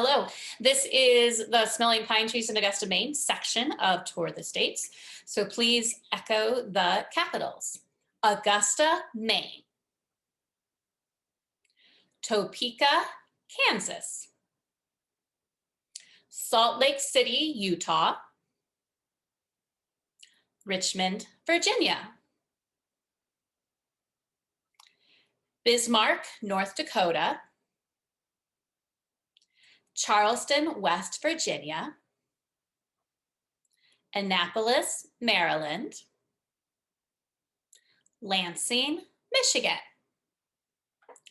Hello, this is the Smelling Pine Trees in Augusta, Maine section of Tour the States. So please echo the capitals. Augusta, Maine. Topeka, Kansas. Salt Lake City, Utah. Richmond, Virginia. Bismarck, North Dakota. Charleston, West Virginia. Annapolis, Maryland. Lansing, Michigan.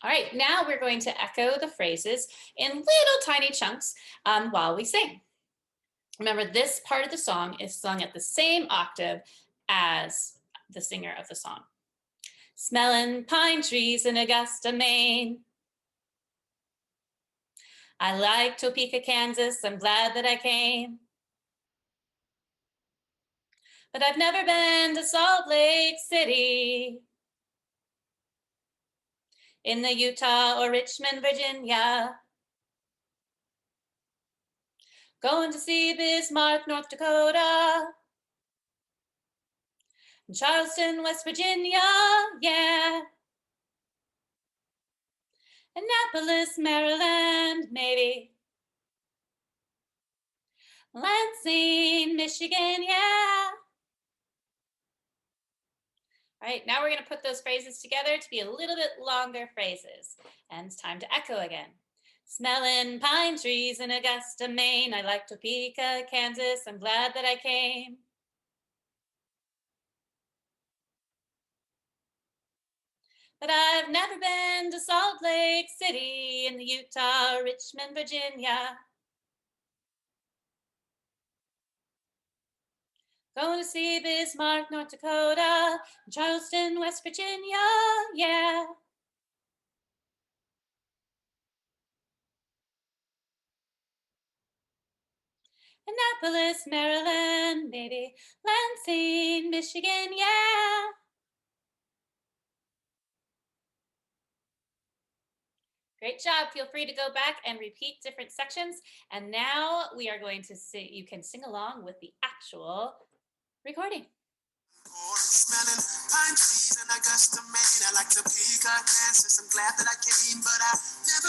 All right, now we're going to echo the phrases in little tiny chunks while we sing. Remember, this part of the song is sung at the same octave as the singer of the song. Smelling pine trees in Augusta, Maine. I like Topeka, Kansas. I'm glad that I came. But I've never been to Salt Lake City, in the Utah or Richmond, Virginia. Going to see Bismarck, North Dakota. Charleston, West Virginia, yeah. Annapolis, Maryland, maybe. Lansing, Michigan, yeah. All right, now we're going to put those phrases together to be a little bit longer phrases. And it's time to echo again. Smelling pine trees in Augusta, Maine. I like Topeka, Kansas. I'm glad that I came. But I've never been to Salt Lake City in the Utah, Richmond, Virginia. Going to see Bismarck, North Dakota, Charleston, West Virginia, yeah. Annapolis, Maryland, maybe. Lansing, Michigan, yeah. Great job. Feel free to go back and repeat different sections. And now we are going to sing, you can sing along with the actual recording. Smelling pine trees in Augusta, Maine. I like Topeka, Kansas. I'm glad that I came, but I've never